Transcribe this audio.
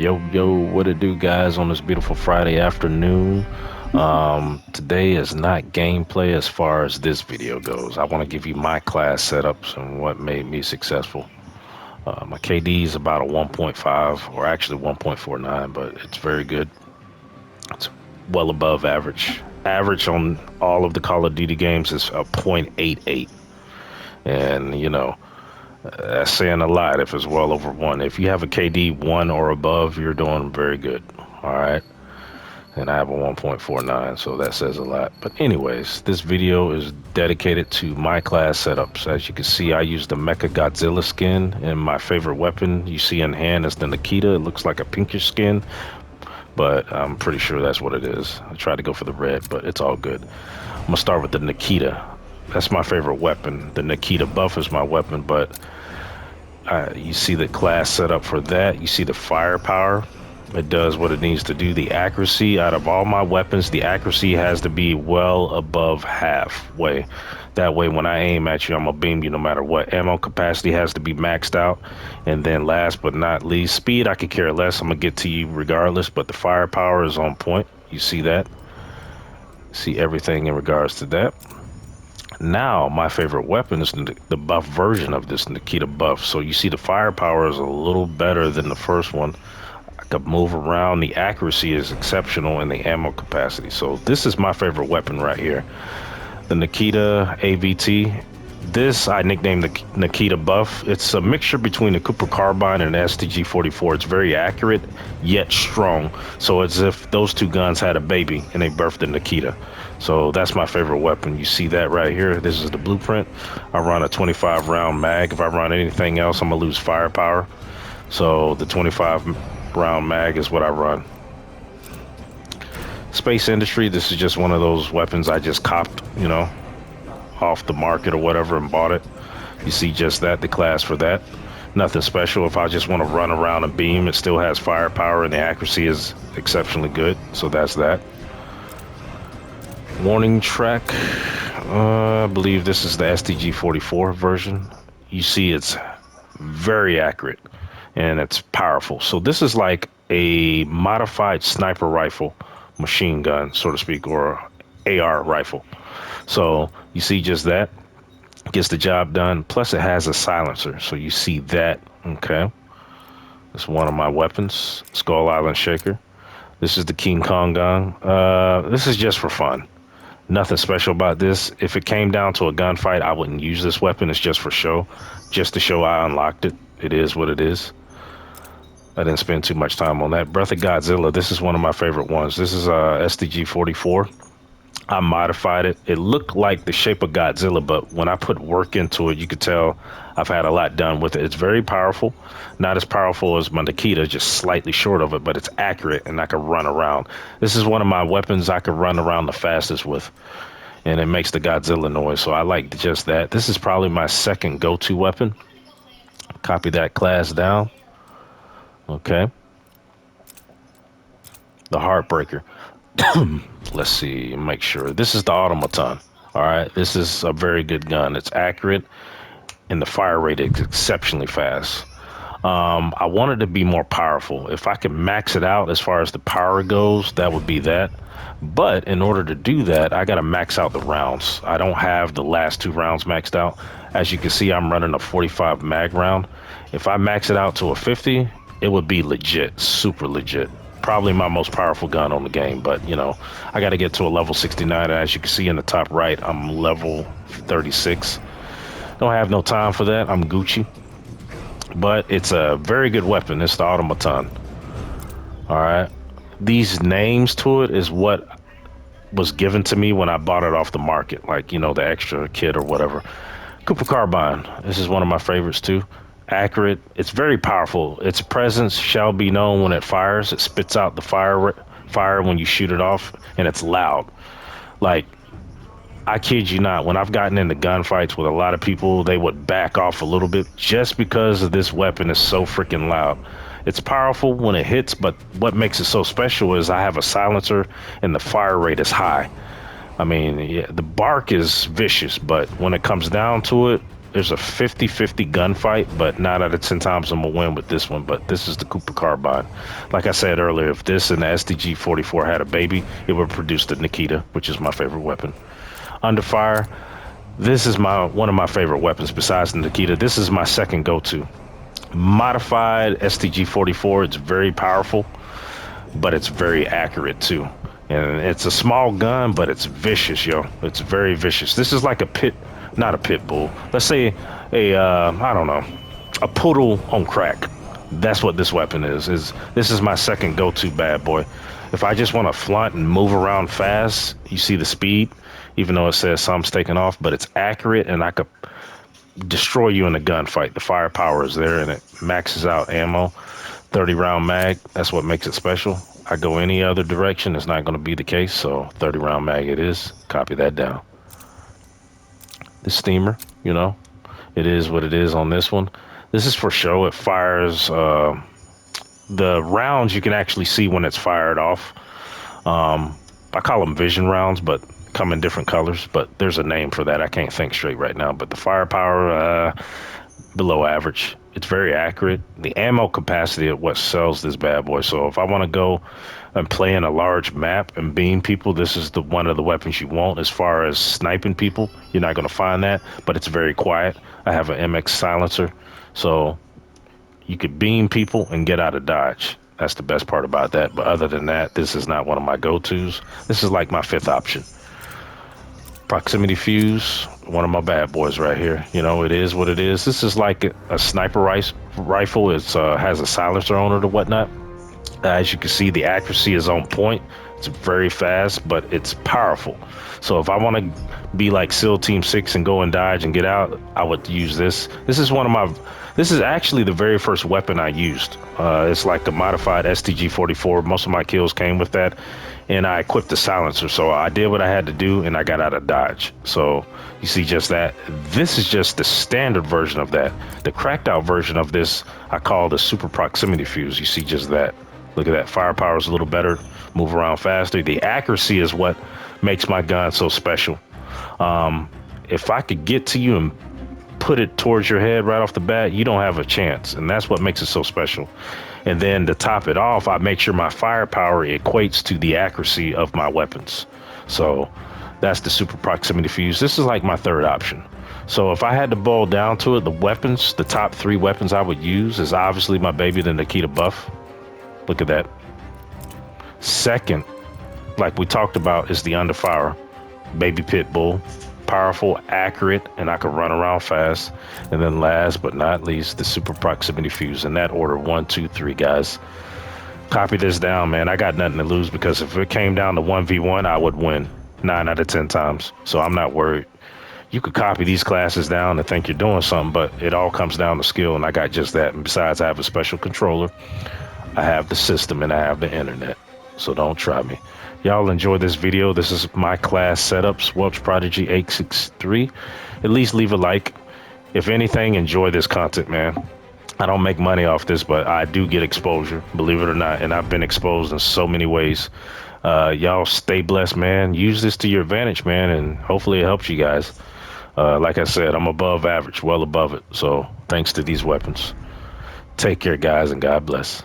Yo, what it do, guys, on this beautiful Friday afternoon? Today is not gameplay as far as this video goes. I want to give you my class setups and what made me successful. My KD is about a 1.5, or actually 1.49, but it's very good. It's well above average. Average on all of the Call of Duty games is a .88, and that's saying a lot if it's well over one. If you have a KD one or above, you're doing very good. All right. And I have a 1.49, so that says a lot. But anyways, this video is dedicated to my class setups. As you can see, I use the Mecha Godzilla skin, and my favorite weapon you see in hand is the Nikita. It looks like a pinkish skin, but I'm pretty sure that's what it is. I tried to go for the red, but it's all good. I'm gonna start with the Nikita. That's my favorite weapon. The Nikita buff is my weapon, but you see the class setup for that. You see the firepower. It does what it needs to do. The accuracy, out of all my weapons, the accuracy has to be well above halfway. That way, when I aim at you, I'm gonna beam you no matter what. Ammo capacity has to be maxed out. And then last but not least, speed, I could care less. I'm gonna get to you regardless, but the firepower is on point. You see that? See everything in regards to that. Now, my favorite weapon is the buff version of this Nikita buff. So you see the firepower is a little better than the first one. I could move around. The accuracy is exceptional and the ammo capacity. So this is my favorite weapon right here. The Nikita AVT. This I nicknamed the Nikita buff. It's a mixture between the Cooper Carbine and the STG-44. It's very accurate, yet strong. So it's as if those two guns had a baby and they birthed the Nikita. So that's my favorite weapon. You see that right here. This is the blueprint. I run a 25 round mag. If I run anything else, I'm gonna lose firepower. So the 25 round mag is what I run. Space Industry, this is just one of those weapons I just copped, off the market or whatever and bought it. You see just that, the class for that. Nothing special. If I just want to run around and beam, it still has firepower and the accuracy is exceptionally good. So that's that. Warning track. I believe this is the STG-44 version. You see it's very accurate and it's powerful. So this is like a modified sniper rifle machine gun, so to speak, or AR rifle. So you see just that gets the job done. Plus it has a silencer. So you see that. Okay. It's one of my weapons, Skull Island Shaker. This is the King Kong gun. This is just for fun. Nothing special about this. If it came down to a gunfight, I wouldn't use this weapon. It's just for show. Just to show I unlocked it. It is what it is. I didn't spend too much time on that. Breath of Godzilla. This is one of my favorite ones. This is STG-44. I modified it. It looked like the shape of Godzilla, but when I put work into it, you could tell I've had a lot done with it. It's very powerful. Not as powerful as my Nikita, just slightly short of it, but it's accurate and I can run around. This is one of my weapons I could run around the fastest with, and it makes the Godzilla noise, so I like just that. This is probably my second go-to weapon. Copy that class down. Okay. The Heartbreaker. Let's see, make sure. This is the Automaton. All right, this is a very good gun. It's accurate, and the fire rate is exceptionally fast. I wanted to be more powerful. If I could max it out as far as the power goes, that would be that. But in order to do that, I got to max out the rounds. I don't have the last two rounds maxed out. As you can see, I'm running a 45 mag round. If I max it out to a 50, it would be legit, super legit. Probably my most powerful gun on the game, but I got to get to a level 69. As you can see in the top right, I'm level 36. Don't have no time for that. I'm Gucci. But it's a very good weapon. It's the Automaton. All right. These names to it is what was given to me when I bought it off the market, like, the extra kit or whatever. Cooper Carbine. This is one of my favorites too. Accurate. It's very powerful. Its presence shall be known when it fires. It spits out the fire when you shoot it off, and it's loud. Like, I kid you not, when I've gotten into gunfights with a lot of people, they would back off a little bit just because of this weapon is so freaking loud. It's powerful when it hits, but what makes it so special is I have a silencer and the fire rate is high. I mean, yeah, the bark is vicious, but when it comes down to it, there's a 50-50 gunfight, but 9 out of 10 times I'm gonna win with this one. But this is the Cooper Carbine. Like I said earlier, if this and the STG-44 had a baby, it would produce the Nikita, which is my favorite weapon. Under fire, this is one of my favorite weapons besides the Nikita. This is my second go-to. Modified STG-44, it's very powerful, but it's very accurate too. And it's a small gun, but it's vicious, yo. It's very vicious. This is like not a pit bull. Let's say I don't know, a poodle on crack. That's what this weapon is. This is my second go-to bad boy. If I just want to flaunt and move around fast, you see the speed, even though it says some's taking off, but it's accurate and I could destroy you in a gunfight. The firepower is there and it maxes out ammo. 30 round mag, that's what makes it special. I go any other direction, it's not going to be the case, so 30 round mag it is. Copy that down. The steamer, you know, it is what it is on this one. This is for show. It fires the rounds, you can actually see when it's fired off. I call them vision rounds, but come in different colors, but there's a name for that. I can't think straight right now, but the firepower, below average. It's very accurate. The ammo capacity of what sells this bad boy. So if I want to go and play in a large map and beam people, this is one of the weapons you want. As far as sniping people, you're not going to find that, but it's very quiet. I have an MX silencer, so you could beam people and get out of dodge. That's the best part about that. But other than that, this is not one of my go-tos. This is like my fifth option. Proximity fuse, one of my bad boys right here. You know, it is what it is. This is like a sniper rifle. It has a silencer on it or whatnot. As you can see, the accuracy is on point. It's very fast, but it's powerful. So if I want to be like SEAL Team 6 and go and dodge and get out, I would use this. This is actually the very first weapon I used. It's like a modified STG-44. Most of my kills came with that. And I equipped the silencer. So I did what I had to do and I got out of dodge. So you see just that. This is just the standard version of that. The cracked out version of this, I call the super proximity fuse. You see just that. Look at that. Firepower is a little better. Move around faster. The accuracy is what makes my gun so special. If I could get to you and put it towards your head right off the bat, you don't have a chance. And that's what makes it so special. And then to top it off, I make sure my firepower equates to the accuracy of my weapons. So that's the super proximity fuse. This is like my third option. So if I had to boil down to it, the top 3 weapons I would use is obviously my baby, the Nikita Buff. Look at that. Second, like we talked about, is the Under Fire Baby Pit Bull. Powerful, accurate, and I can run around fast. And then last but not least, the super proximity fuse. In that order, 1, 2, 3, guys. Copy this down, man. I got nothing to lose because if it came down to 1v1, I would win 9 out of 10 times. So I'm not worried. You could copy these classes down and think you're doing something, but it all comes down to skill, and I got just that. And besides, I have a special controller. I have the system, and I have the internet. So don't try me. Y'all enjoy this video. This is my class setups, Welch Prodigy 863. At least leave a like. If anything, enjoy this content, man. I don't make money off this, but I do get exposure, believe it or not. And I've been exposed in so many ways. Y'all stay blessed, man. Use this to your advantage, man. And hopefully it helps you guys. Like I said, I'm above average, well above it. So thanks to these weapons. Take care, guys, and God bless.